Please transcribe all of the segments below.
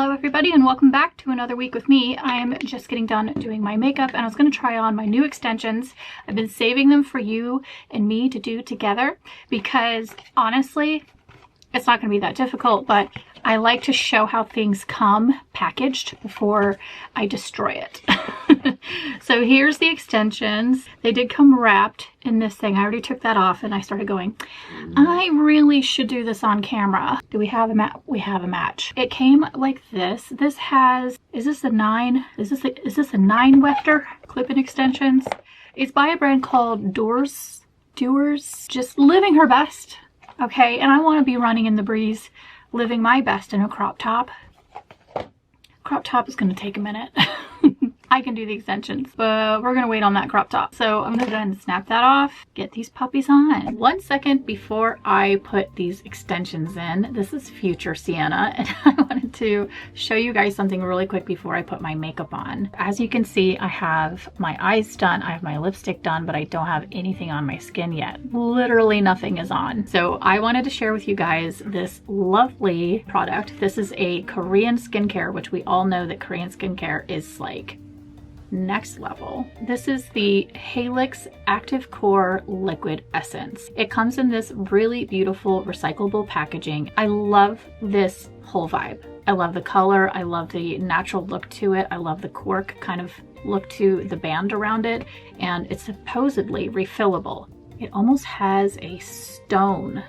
Hello everybody and welcome back to another week with me. I am just getting done doing my makeup and I was going to try on my new extensions. I've been saving them for you and me to do together because honestly, it's not going to be that difficult, but I like to show how things come packaged before I destroy it. So here's the extensions. They did come wrapped in this thing. I already took that off and I started going, I really should do this on camera. Do we have a match? We have a match. It came like this. This has, is this a 9 Wefter clip-in extensions? It's by a brand called Doers, just living her best. Okay, and I want to be running in the breeze, living my best in a crop top. Crop top is going to take a minute. I can do the extensions, but we're going to wait on that crop top. So I'm going to go ahead and snap that off, get these puppies on. 1 second before I put these extensions in, this is future Seanna, and I wanted to show you guys something really quick before I put my makeup on. As you can see, I have my eyes done, I have my lipstick done, but I don't have anything on my skin yet. Literally nothing is on. So I wanted to share with you guys this lovely product. This is a Korean skincare, which we all know that Korean skincare is like next level. This is the Hallex Active Core Liquid Essence. It comes in this really beautiful recyclable packaging. I love this whole vibe. I love the color. I love the natural look to it. I love the cork kind of look to the band around it. And it's supposedly refillable. It almost has a stone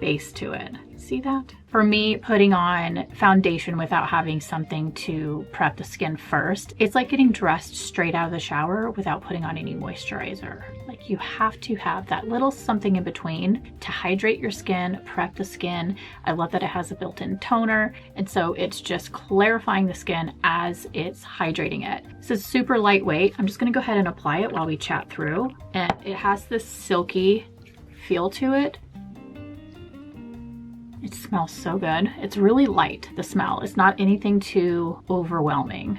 base to it. See that? For me, putting on foundation without having something to prep the skin first, it's like getting dressed straight out of the shower without putting on any moisturizer. Like, you have to have that little something in between to hydrate your skin, prep the skin. I love that it has a built-in toner, and so it's just clarifying the skin as it's hydrating it. This is super lightweight. I'm just gonna go ahead and apply it while we chat through, and it has this silky feel to it. It smells so good. It's really light, the smell. It's not anything too overwhelming.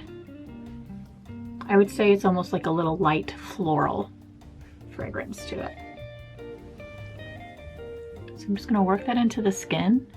I would say it's almost like a little light floral fragrance to it. So I'm just gonna work that into the skin.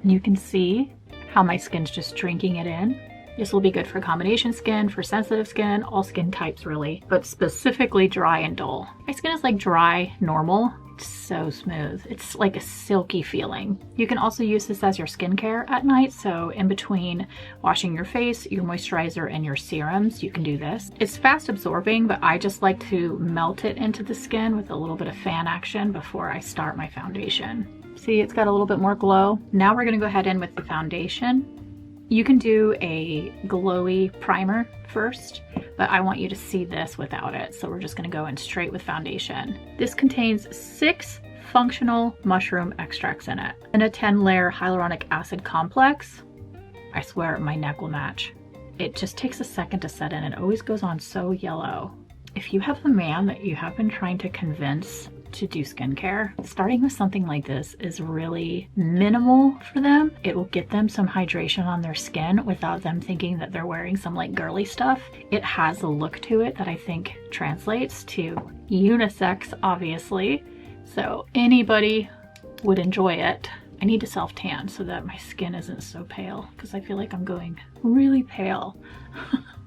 And you can see how my skin's just drinking it in. This will be good for combination skin, for sensitive skin, all skin types really, but specifically dry and dull. My skin is like dry, normal. So smooth. It's like a silky feeling. You can also use this as your skincare at night. So in between washing your face, your moisturizer, and your serums, you can do this. It's fast absorbing, but I just like to melt it into the skin with a little bit of fan action before I start my foundation. See, it's got a little bit more glow. Now we're gonna go ahead in with the foundation. You can do a glowy primer first, but I want you to see this without it. So we're just gonna go in straight with foundation. This contains 6 functional mushroom extracts in it and a 10-layer hyaluronic acid complex. I swear my neck will match. It just takes a second to set in. It always goes on so yellow. If you have a man that you have been trying to convince to do skincare, starting with something like this is really minimal for them. It will get them some hydration on their skin without them thinking that they're wearing some like girly stuff. It has a look to it that I think translates to unisex, obviously. So anybody would enjoy it. I need to self-tan so that my skin isn't so pale because I feel like I'm going really pale.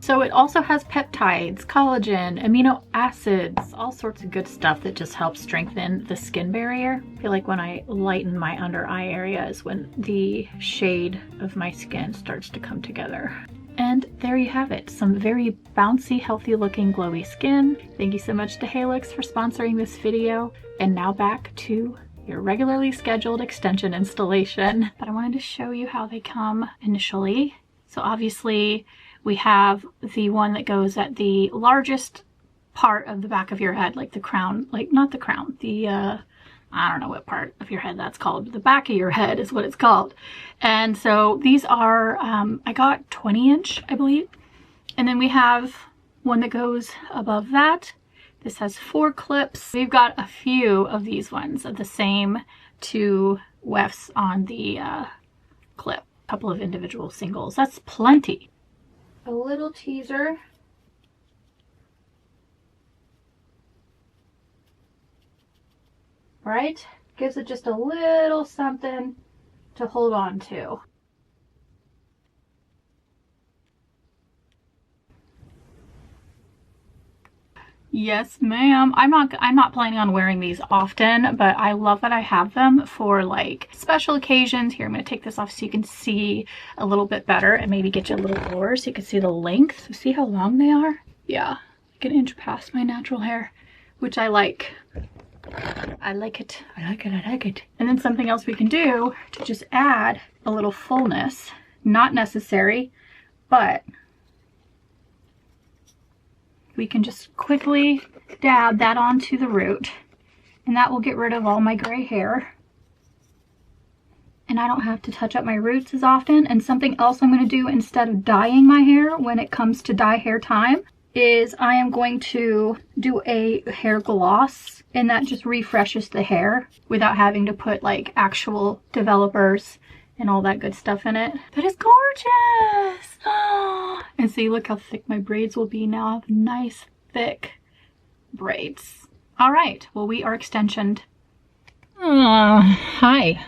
So it also has peptides, collagen, amino acids, all sorts of good stuff that just helps strengthen the skin barrier. I feel like when I lighten my under eye area is when the shade of my skin starts to come together. And there you have it, some very bouncy, healthy looking glowy skin. Thank you so much to Hallex for sponsoring this video. And now back to your regularly scheduled extension installation. But I wanted to show you how they come initially. So obviously we have the one that goes at the largest part of the back of your head, like the crown, like not the crown, the, I don't know what part of your head that's called, but the back of your head is what it's called. And so these are, I got 20-inch, I believe. And then we have one that goes above that. This has 4 clips. We've got a few of these ones of the same 2 wefts on the clip. A couple of individual singles. That's plenty. A little teaser. Right? Gives it just a little something to hold on to. Yes, ma'am. I'm not planning on wearing these often, but I love that I have them for like special occasions. Here, I'm going to take this off so you can see a little bit better and maybe get you a little lower so you can see the length. So see how long they are? Yeah, like an inch past my natural hair, which I like. I like it. I like it. I like it. And then something else we can do to just add a little fullness, not necessary, but we can just quickly dab that onto the root, and that will get rid of all my gray hair. And I don't have to touch up my roots as often. And something else I'm going to do instead of dyeing my hair when it comes to dye hair time is I am going to do a hair gloss, and that just refreshes the hair without having to put like actual developers and all that good stuff in it. That is gorgeous! And see, look how thick my braids will be now. I have nice, thick braids. All right, well, we are extensioned. Hi.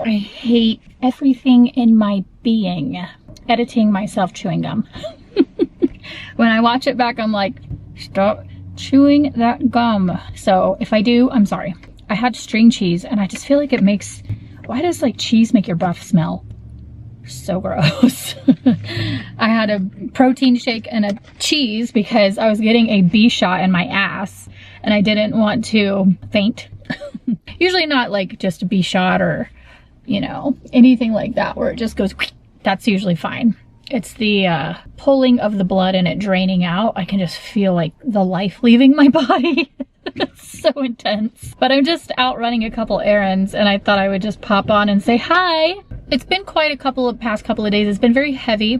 I hate everything in my being editing myself chewing gum. When I watch it back, I'm like, stop chewing that gum. So if I do, I'm sorry. I had string cheese, and I just feel like it makes... Why does like cheese make your breath smell? So gross. I had a protein shake and a cheese because I was getting a bee shot in my ass and I didn't want to faint. Usually not like just a bee shot or, you know, anything like that where it just goes, that's usually fine. It's the pulling of the blood and it draining out. I can just feel like the life leaving my body. It's so intense. But I'm just out running a couple errands and I thought I would just pop on and say hi. It's been quite a past couple of days. It's been very heavy,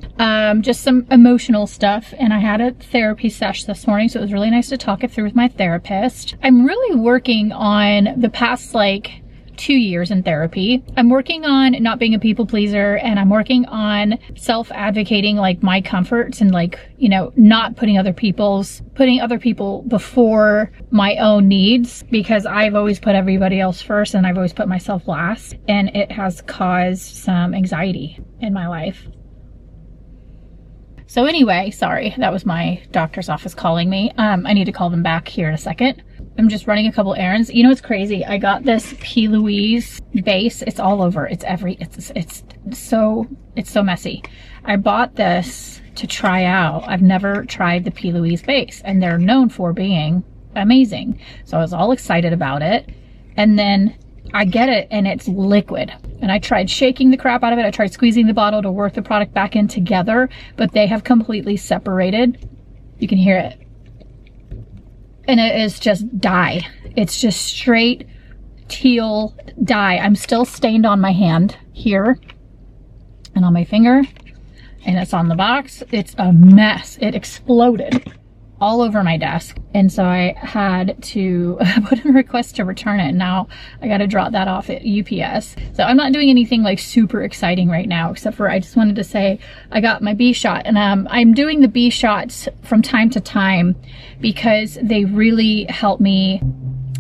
just some emotional stuff. And I had a therapy sesh this morning, so it was really nice to talk it through with my therapist. I'm really working on the past like 2 years in therapy. I'm working on not being a people pleaser, and I'm working on self-advocating like my comforts and like, you know, not putting other people before my own needs, because I've always put everybody else first and I've always put myself last, and it has caused some anxiety in my life. So anyway, sorry, that was my doctor's office calling me. I need to call them back here in a second. I'm just running a couple errands. You know, it's crazy. I got this P. Louise base. It's all over. It's so messy. I bought this to try out. I've never tried the P. Louise base, and they're known for being amazing. So I was all excited about it. And then I get it and it's liquid. And I tried shaking the crap out of it. I tried squeezing the bottle to work the product back in together, but they have completely separated. You can hear it. And it is just dye. It's just straight teal dye. I'm still stained on my hand here and on my finger, and it's on the box. It's a mess. It exploded all over my desk. And so I had to put in a request to return it. Now I got to drop that off at UPS. So I'm not doing anything like super exciting right now, except for I just wanted to say I got my bee shot, and I'm doing the bee shots from time to time because they really help me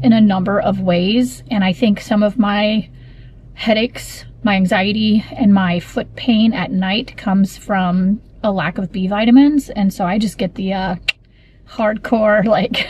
in a number of ways. And I think some of my headaches, my anxiety, and my foot pain at night comes from a lack of B vitamins. And so I just get the hardcore, like,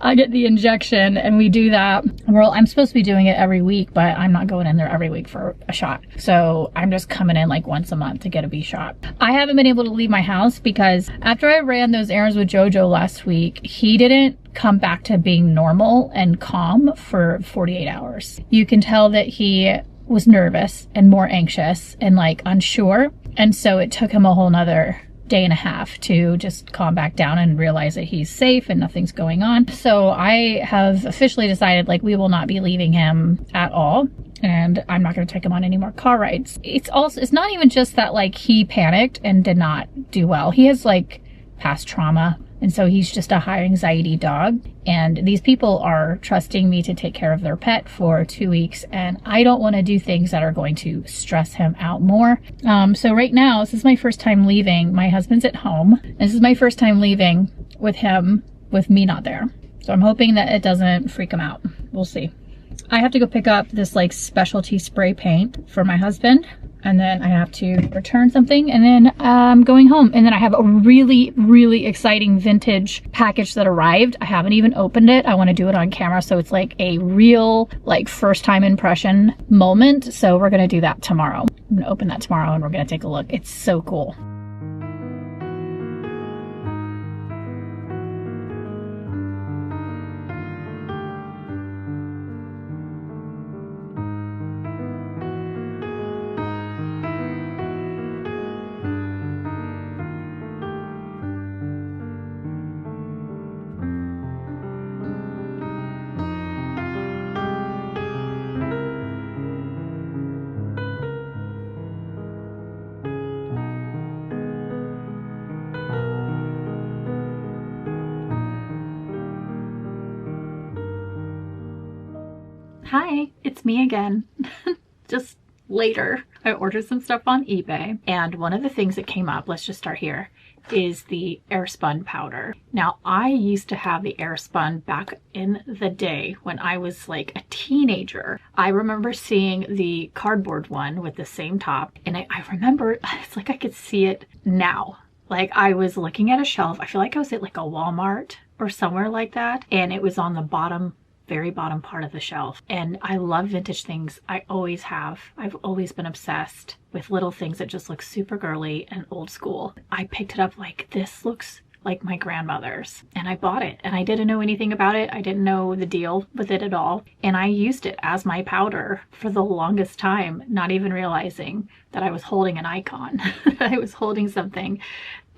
I get the injection and we do that. Well, I'm supposed to be doing it every week, but I'm not going in there every week for a shot. So I'm just coming in like once a month to get a B shot. I haven't been able to leave my house because after I ran those errands with Jojo last week, he didn't come back to being normal and calm for 48 hours. You can tell that he was nervous and more anxious and like unsure. And so it took him a whole nother day and a half to just calm back down and realize that he's safe and nothing's going on. So I have officially decided like we will not be leaving him at all, and I'm not going to take him on any more car rides. It's not even just that like he panicked and did not do well. He has like past trauma, and so he's just a high anxiety dog, and these people are trusting me to take care of their pet for 2 weeks, and I don't want to do things that are going to stress him out more. So right now, this is my first time leaving. My husband's at home. This is my first time leaving with him, with me not there. So I'm hoping that it doesn't freak him out. We'll see. I have to go pick up this like specialty spray paint for my husband. and then I have to return something, and then I'm going home. And then I have a really, really exciting vintage package that arrived. I haven't even opened it. I want to do it on camera so it's like a real, like, first time impression moment. So we're gonna do that tomorrow. I'm gonna open that tomorrow and we're gonna take a look. It's so cool. Hi, it's me again. Just later. I ordered some stuff on eBay, and one of the things that came up, let's just start here, is the Airspun powder. Now, I used to have the Airspun back in the day when I was like a teenager. I remember seeing the cardboard one with the same top, and I remember, it's like I could see it now. Like, I was looking at a shelf, I feel like I was at like a Walmart or somewhere like that, and it was on the bottom, very bottom part of the shelf. And I love vintage things. I always have. I've always been obsessed with little things that just look super girly and old school. I picked it up like, this looks like my grandmother's, and I bought it, and I didn't know anything about it. I didn't know the deal with it at all, and I used it as my powder for the longest time, not even realizing that I was holding an icon. I was holding something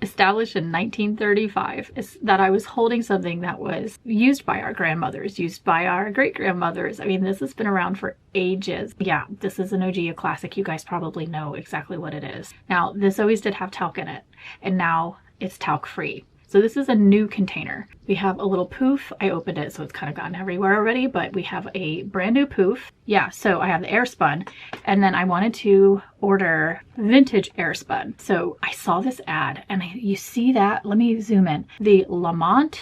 established in 1935, is that I was holding something that was used by our grandmothers, used by our great-grandmothers. I mean, this has been around for ages. Yeah, this is an OG, a classic. You guys probably know exactly what it is. Now, this always did have talc in it, and now it's talc-free. So this is a new container. We have a little poof. I opened it, so it's kind of gotten everywhere already, but we have a brand new poof. Yeah, so I have the Airspun, and then I wanted to order vintage Airspun. So I saw this ad, and you see that, let me zoom in. The Lamont,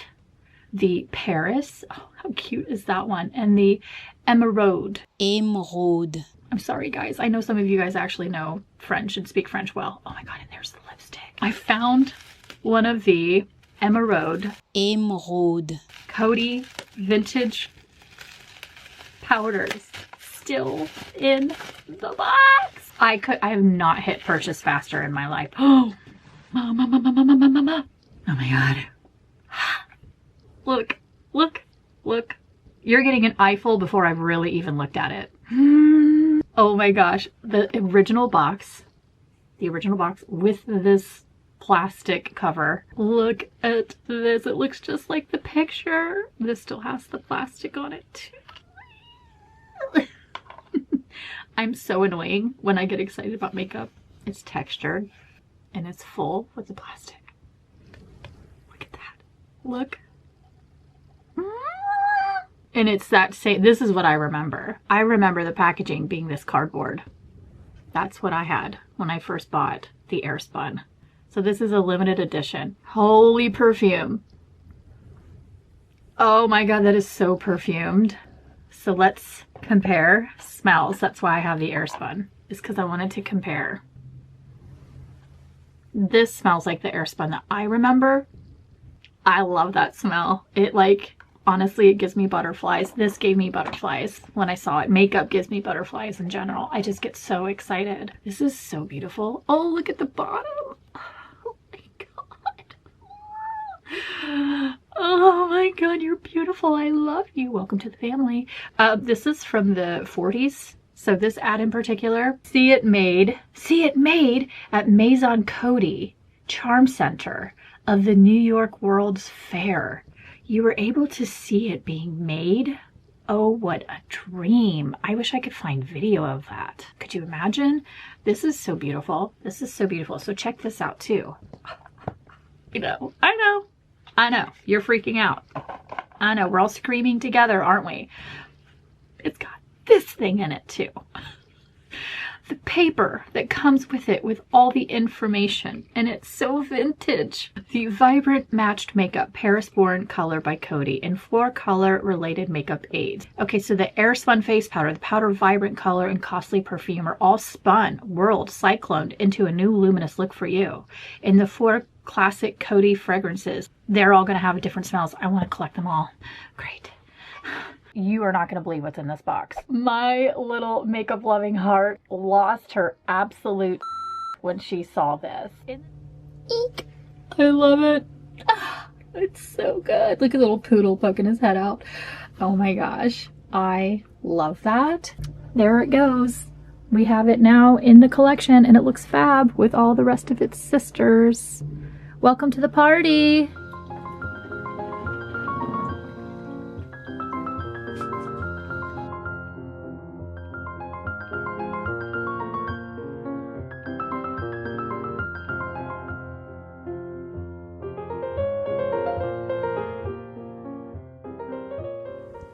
the Paris, oh, how cute is that one? And the Emeraude. Emeraude. I'm sorry, guys. I know some of you guys actually know French and speak French well. Oh my God, and there's the lipstick. I found one of the Emeraude Coty vintage powders still in the box. I have not hit purchase faster in my life. Oh, mama. Oh my God. Look, look, look. You're getting an eyeful before I've really even looked at it. Oh my gosh. The original box with this plastic cover. Look at this. It looks just like the picture. This still has the plastic on it too. I'm so annoying when I get excited about makeup. It's textured and it's full with the plastic. Look at that. Look. And it's that same, this is what I remember. I remember the packaging being this cardboard. That's what I had when I first bought the Airspun. So this is a limited edition. Holy perfume. Oh my God, that is so perfumed. So let's compare smells. That's why I have the Airspun, is because I wanted to compare. This smells like the Airspun that I remember. I love that smell. It like, honestly, it gives me butterflies. This gave me butterflies when I saw it. Makeup gives me butterflies in general. I just get so excited. This is so beautiful. Oh, look at the bottom. Oh my God, you're beautiful. I love you. Welcome to the family. This is from the 40s. So this ad in particular, see it made at Maison Coty Charm Center of the New York World's Fair. You were able to see it being made. Oh, what a dream. I wish I could find video of that. Could you imagine? This is so beautiful. This is so beautiful. So check this out too. I know, you're freaking out. I know, we're all screaming together, aren't we? It's got this thing in it too. the paper that comes with it with all the information, and it's so vintage. The Vibrant Matched Makeup Paris-Born Color by Wkly and 4 color related makeup aids. Okay, so the Airspun face powder, the powder Vibrant Color, and Costly Perfume are all spun, whirled, cycloned into a new luminous look for you. In the 4 classic Wkly fragrances, they're all going to have different smells. I want to collect them all. Great. You are not going to believe what's in this box. My little makeup loving heart lost her absolute when she saw this. Eek. I love it. It's so good. Look at the little poodle poking his head out. Oh my gosh. I love that. There it goes. We have it now in the collection and it looks fab with all the rest of its sisters. Welcome to the party.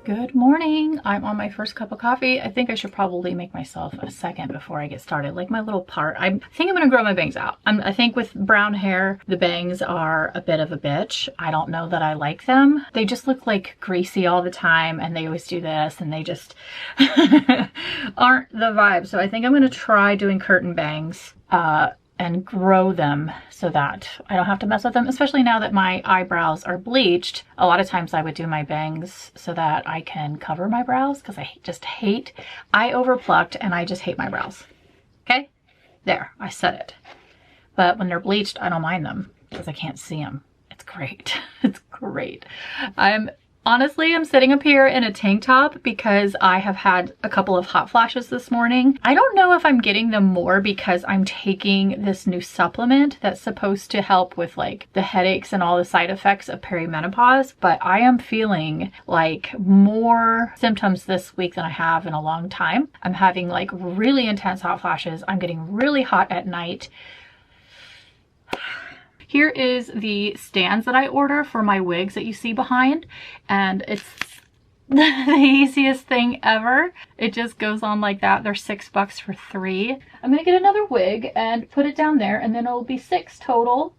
Good morning. I'm on my first cup of coffee. I think I should probably make myself a second before I get started. Like my little part. I think I'm gonna grow my bangs out. I think with brown hair, the bangs are a bit of a bitch. I don't know that I like them. They just look like greasy all the time and they always do this and they just aren't the vibe. So I think I'm gonna try doing curtain bangs and grow them so that I don't have to mess with them, especially now that my eyebrows are bleached. A lot of times I would do my bangs so that I can cover my brows because I just hate, I overplucked and I just hate my brows. Okay, there, I said it. But when they're bleached, I don't mind them because I can't see them. It's great. It's great. Honestly, I'm sitting up here in a tank top because I have had a couple of hot flashes this morning. I don't know if I'm getting them more because I'm taking this new supplement that's supposed to help with like the headaches and all the side effects of perimenopause, but I am feeling like more symptoms this week than I have in a long time. I'm having like really intense hot flashes. I'm getting really hot at night. Here is the stands that I order for my wigs that you see behind, and it's the easiest thing ever. It just goes on like that. They're $6 for 3. I'm gonna get another wig and put it down there, and then it'll be 6 total.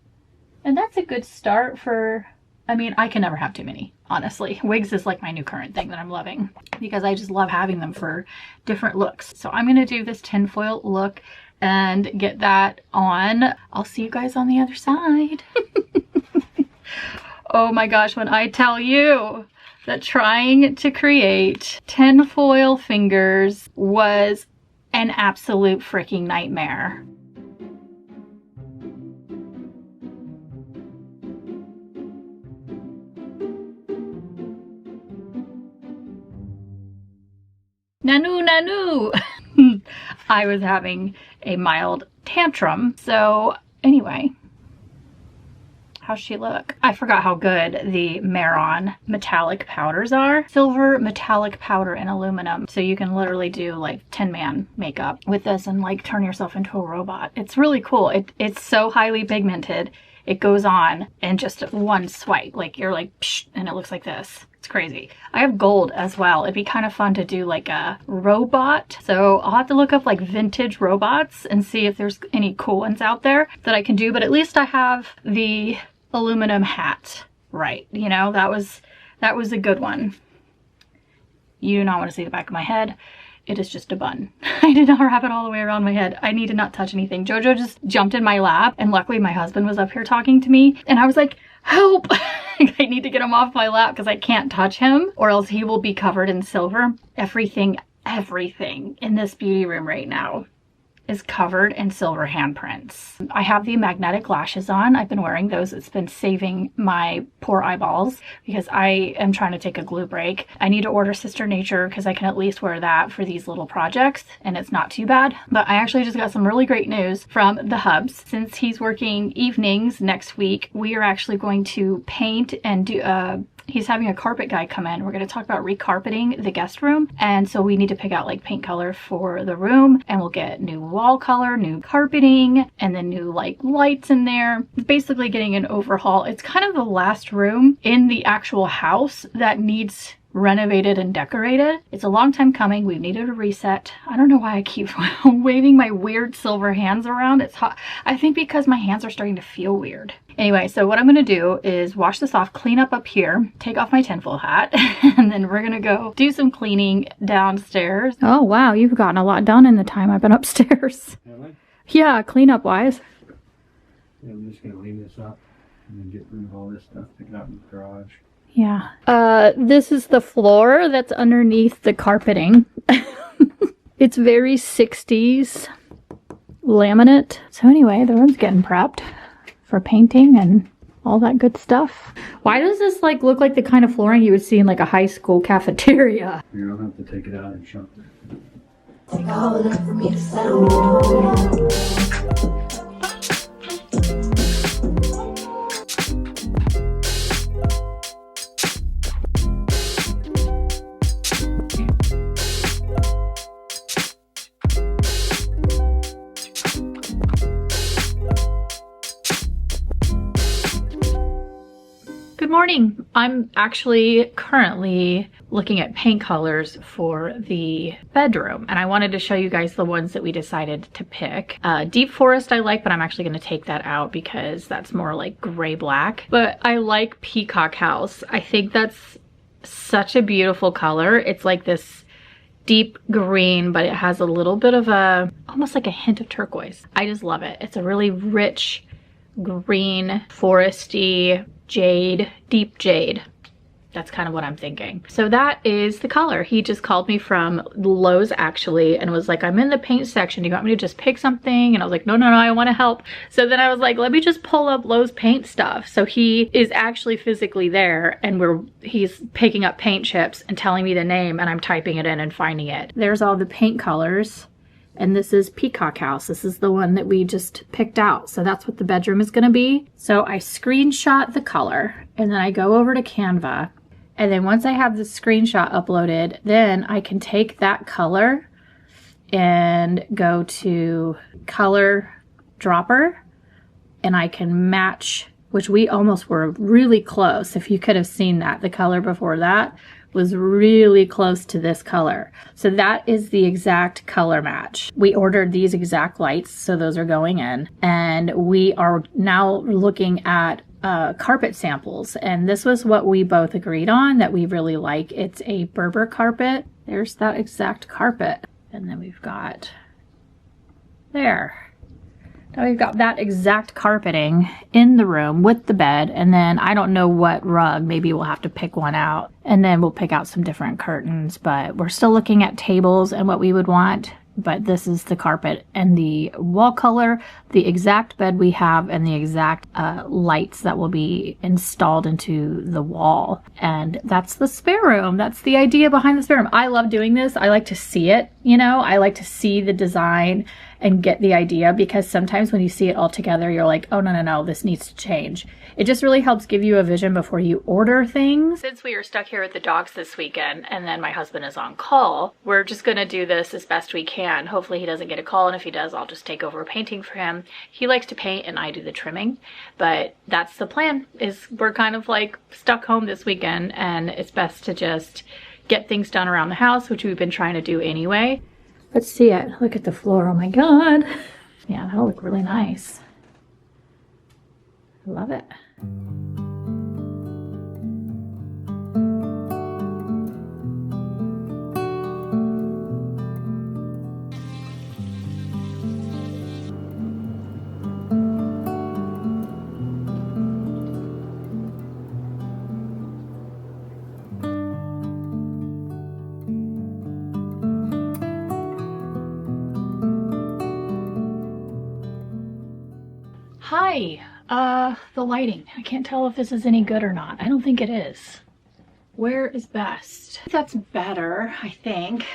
And that's a good start for, I mean, I can never have too many, honestly. Wigs is like my new current thing that I'm loving because I just love having them for different looks. So I'm gonna do this tinfoil look and get that on. I'll see you guys on the other side. Oh my gosh, when I tell you that trying to create tinfoil fingers was an absolute freaking nightmare. Nanu, nanu. I was having a mild tantrum. So anyway, how's she look? I forgot how good the Miriah metallic powders are. Silver, metallic powder, and aluminum. So you can literally do like 10-man makeup with this and like turn yourself into a robot. It's really cool. It's so highly pigmented. It goes on in just one swipe. Like you're like, psh, and it looks like this. It's crazy. I have gold as well. It'd be kind of fun to do like a robot. So I'll have to look up like vintage robots and see if there's any cool ones out there that I can do. But at least I have the aluminum hat, right? You know, that was a good one. You do not want to see the back of my head. It is just a bun. I did not wrap it all the way around my head. I need to not touch anything. Jojo just jumped in my lap and luckily my husband was up here talking to me and I was like, help! I need to get him off my lap because I can't touch him or else he will be covered in silver. Everything in this beauty room right now is covered in silver handprints. I have the magnetic lashes on. I've been wearing those. It's been saving my poor eyeballs because I am trying to take a glue break. I need to order Sister Nature because I can at least wear that for these little projects and it's not too bad. But I actually just got some really great news from the hubs. Since he's working evenings next week, we are actually going to paint and do he's having a carpet guy come in. We're going to talk about recarpeting the guest room. And so we need to pick out like paint color for the room and we'll get new wall color, new carpeting, and then new like lights in there. Basically getting an overhaul. It's kind of the last room in the actual house that needs renovated and decorated. It's a long time coming. We've needed a reset. I don't know why I keep waving my weird silver hands around. It's hot. I think because my hands are starting to feel weird. Anyway, so what I'm gonna do is wash this off, clean up here, take off my tinfoil hat, and then we're gonna go do some cleaning downstairs. Oh wow, you've gotten a lot done in the time I've been upstairs. Really? Yeah, cleanup wise. Yeah, I'm just gonna leave this up and then get rid of all this stuff, pick it up in the garage. Yeah. This is the floor that's underneath the carpeting. It's very 60s laminate. So anyway, the room's getting prepped for painting and all that good stuff. Why does this like look like the kind of flooring you would see in like a high school cafeteria? You don't have to take it out and shop it. Take all of that for me to settle. Good morning. I'm actually currently looking at paint colors for the bedroom, and I wanted to show you guys the ones that we decided to pick. Deep Forest I like, but I'm actually going to take that out because that's more like gray black. But I like Peacock House. I think that's such a beautiful color. It's like this deep green, but it has a little bit of a, almost like a hint of turquoise. I just love it. It's a really rich green, foresty, jade, deep jade. That's kind of what I'm thinking. So that is the color. He just called me from Lowe's actually and was like, I'm in the paint section. Do you want me to just pick something? And I was like, no, I want to help. So then I was like, let me just pull up Lowe's paint stuff. So he is actually physically there and he's picking up paint chips and telling me the name and I'm typing it in and finding it. There's all the paint colors. And this is Peacock House. This is the one that we just picked out. So that's what the bedroom is gonna be. So I screenshot the color and then I go over to Canva. And then once I have the screenshot uploaded, then I can take that color and go to color dropper and I can match, which we almost were really close. If you could have seen that, the color before that was really close to this color. So that is the exact color match. We ordered these exact lights, so those are going in. And we are now looking at carpet samples. And this was what we both agreed on that we really like. It's a Berber carpet. There's that exact carpet. And then we've got there. Now we've got that exact carpeting in the room with the bed, and then I don't know what rug, maybe we'll have to pick one out, and then we'll pick out some different curtains, but we're still looking at tables and what we would want. But this is the carpet and the wall color, the exact bed we have, and the exact lights that will be installed into the wall. And that's the spare room. That's the idea behind the spare room. I love doing this. I like to see it, you know, I like to see the design and get the idea, because sometimes when you see it all together, you're like, oh, no, this needs to change. It just really helps give you a vision before you order things. Since we are stuck here with the dogs this weekend and then my husband is on call, we're just gonna do this as best we can. Hopefully he doesn't get a call, and if he does, I'll just take over painting for him. He likes to paint and I do the trimming, but that's the plan. Is we're kind of like stuck home this weekend, and it's best to just get things done around the house, which we've been trying to do anyway. Let's see it. Look at the floor. Oh my God. Yeah, that'll look really nice. I love it. Hi, the lighting. I can't tell if this is any good or not. I don't think it is. Where is best? That's better, I think.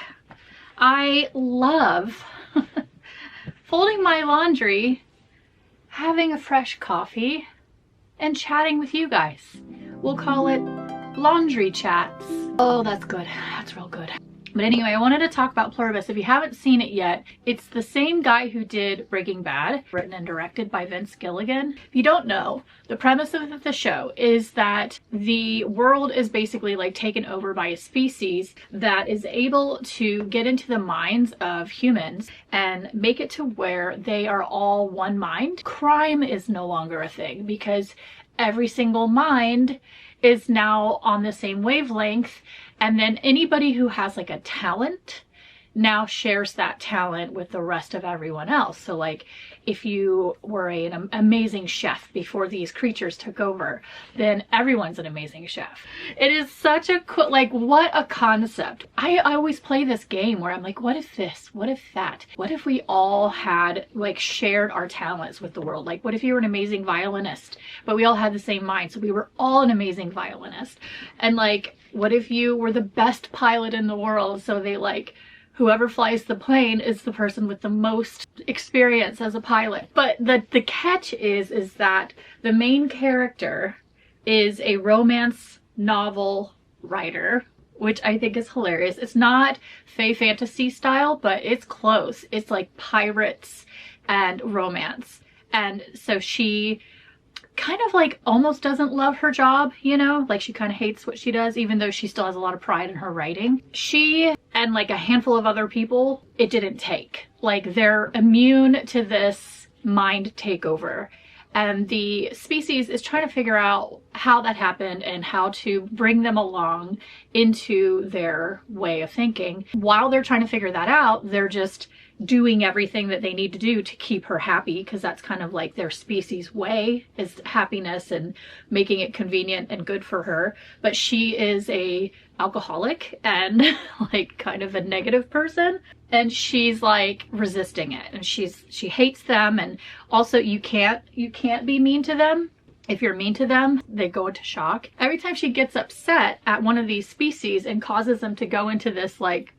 I love folding my laundry, having a fresh coffee, and chatting with you guys. We'll call it laundry chats. Oh, that's good. That's real good. But anyway, I wanted to talk about Pluribus. If you haven't seen it yet, it's the same guy who did Breaking Bad, written and directed by Vince Gilligan. If you don't know, the premise of the show is that the world is basically like taken over by a species that is able to get into the minds of humans and make it to where they are all one mind. Crime is no longer a thing because every single mind is now on the same wavelength, and then anybody who has like a talent now shares that talent with the rest of everyone else. So like if you were an amazing chef before these creatures took over, then everyone's an amazing chef. It is such a cool, like, what a concept. I always play this game where I'm like, what if this? What if that? What if we all had like shared our talents with the world? Like what if you were an amazing violinist, but we all had the same mind, so we were all an amazing violinist? And like, what if you were the best pilot in the world, so they like, whoever flies the plane is the person with the most experience as a pilot. But the catch is that the main character is a romance novel writer, which I think is hilarious. It's not fae fantasy style, but it's close. It's like pirates and romance. And so she kind of like almost doesn't love her job, you know, like she kind of hates what she does, even though she still has a lot of pride in her writing. She and like a handful of other people, it didn't take. Like they're immune to this mind takeover. And the species is trying to figure out how that happened and how to bring them along into their way of thinking. While they're trying to figure that out, they're just doing everything that they need to do to keep her happy, because that's kind of like their species way, is happiness and making it convenient and good for her. But she is a alcoholic and like kind of a negative person, and she's like resisting it, and she hates them. And also you can't be mean to them. If you're mean to them, they go into shock. Every time she gets upset at one of these species and causes them to go into this like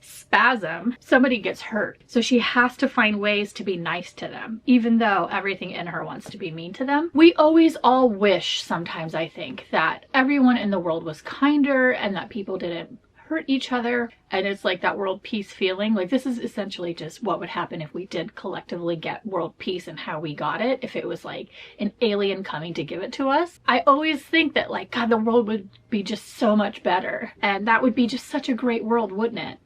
spasm, somebody gets hurt. So she has to find ways to be nice to them, even though everything in her wants to be mean to them. We always all wish sometimes, I think, that everyone in the world was kinder and that people didn't hurt each other. And it's like that world peace feeling. Like this is essentially just what would happen if we did collectively get world peace, and how we got it, if it was like an alien coming to give it to us. I always think that like, God, the world would be just so much better. And that would be just such a great world, wouldn't it?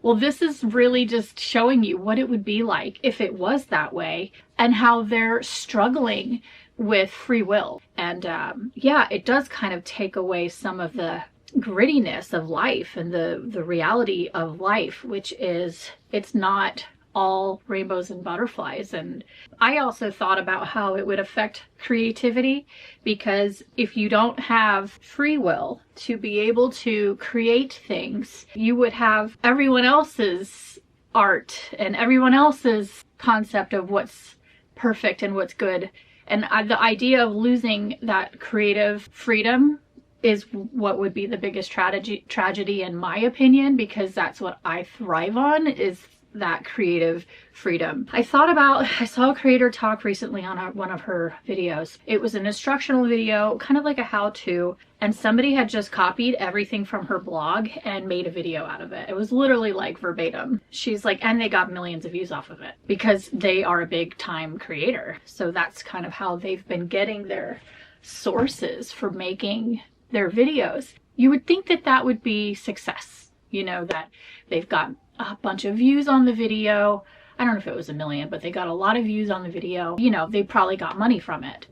Well, this is really just showing you what it would be like if it was that way, and how they're struggling with free will. And yeah, it does kind of take away some of the grittiness of life and the reality of life, which is, it's not all rainbows and butterflies. And I also thought about how it would affect creativity, because if you don't have free will to be able to create things, you would have everyone else's art and everyone else's concept of what's perfect and what's good. And the idea of losing that creative freedom is what would be the biggest tragedy in my opinion, because that's what I thrive on, is that creative freedom. I saw a creator talk recently on one of her videos. It was an instructional video, kind of like a how-to, and somebody had just copied everything from her blog and made a video out of it. It was literally like verbatim. She's like, and they got millions of views off of it because they are a big time creator. So that's kind of how they've been getting their sources for making their videos. You would think that that would be success, you know, that they've got a bunch of views on the video. I don't know if it was 1 million, but they got a lot of views on the video. You know, they probably got money from it.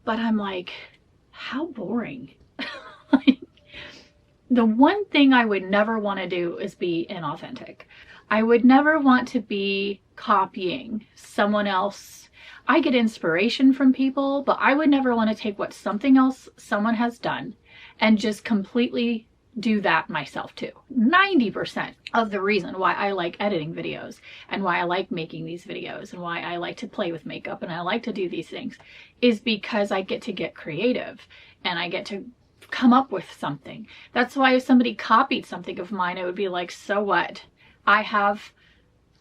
But I'm like, how boring. Like, the one thing I would never want to do is be inauthentic. I would never want to be copying someone else. I get inspiration from people, but I would never want to take what someone has done and just completely do that myself too. 90% of the reason why I like editing videos and why I like making these videos and why I like to play with makeup and I like to do these things is because I get to get creative and I get to come up with something. That's why if somebody copied something of mine, it would be like, so what? I have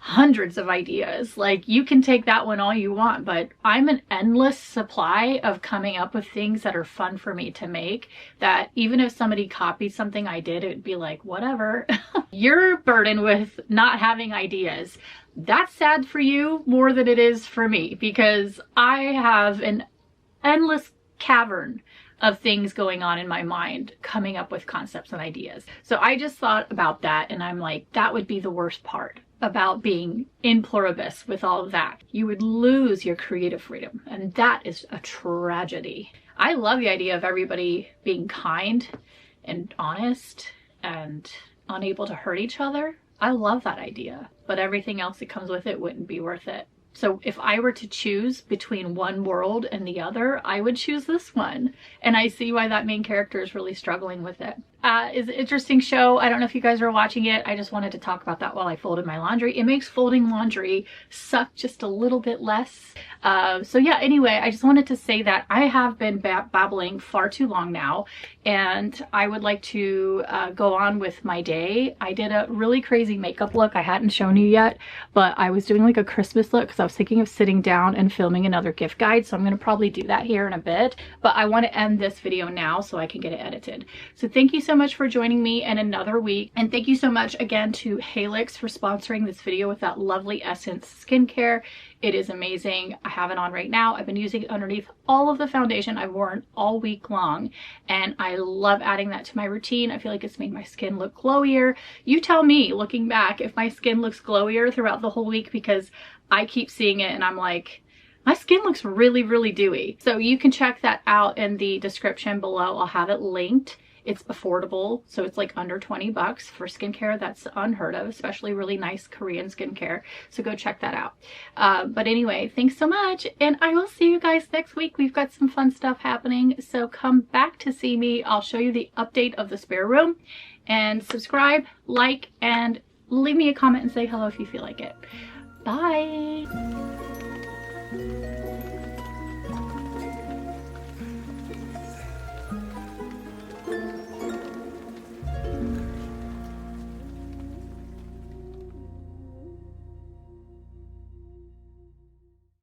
hundreds of ideas. Like, you can take that one all you want, but I'm an endless supply of coming up with things that are fun for me to make, that even if somebody copied something I did, it'd be like, whatever. You're burdened with not having ideas. That's sad for you more than it is for me, because I have an endless cavern of things going on in my mind, coming up with concepts and ideas. So I just thought about that, and I'm like, that would be the worst part about being in Pluribus with all of that. You would lose your creative freedom, and that is a tragedy. I love the idea of everybody being kind and honest and unable to hurt each other. I love that idea, but everything else that comes with it wouldn't be worth it. So if I were to choose between one world and the other, I would choose this one. And I see why that main character is really struggling with it. It's an interesting show. I don't know if you guys are watching it. I just wanted to talk about that while I folded my laundry. It makes folding laundry suck just a little bit less. So yeah, anyway, I just wanted to say that I have been babbling far too long now, and I would like to go on with my day. I did a really crazy makeup look I hadn't shown you yet, but I was doing like a Christmas look because I was thinking of sitting down and filming another gift guide. So I'm going to probably do that here in a bit, but I want to end this video now so I can get it edited. So thank you so much for joining me in another week. And thank you so much again to Hallex for sponsoring this video with that lovely Essence skincare. It is amazing. I have it on right now. I've been using it underneath all of the foundation I've worn all week long, and I love adding that to my routine. I feel like it's made my skin look glowier. You tell me, looking back, if my skin looks glowier throughout the whole week, because I keep seeing it and I'm like, my skin looks really, really dewy. So you can check that out in the description below. I'll have it linked. It's affordable, so it's like under 20 bucks for skincare. That's unheard of, especially really nice Korean skincare. So go check that out. But anyway, thanks so much, and I will see you guys next week. We've got some fun stuff happening, so come back to see me. I'll show you the update of the spare room, and subscribe, like, and leave me a comment and say hello if you feel like it. Bye.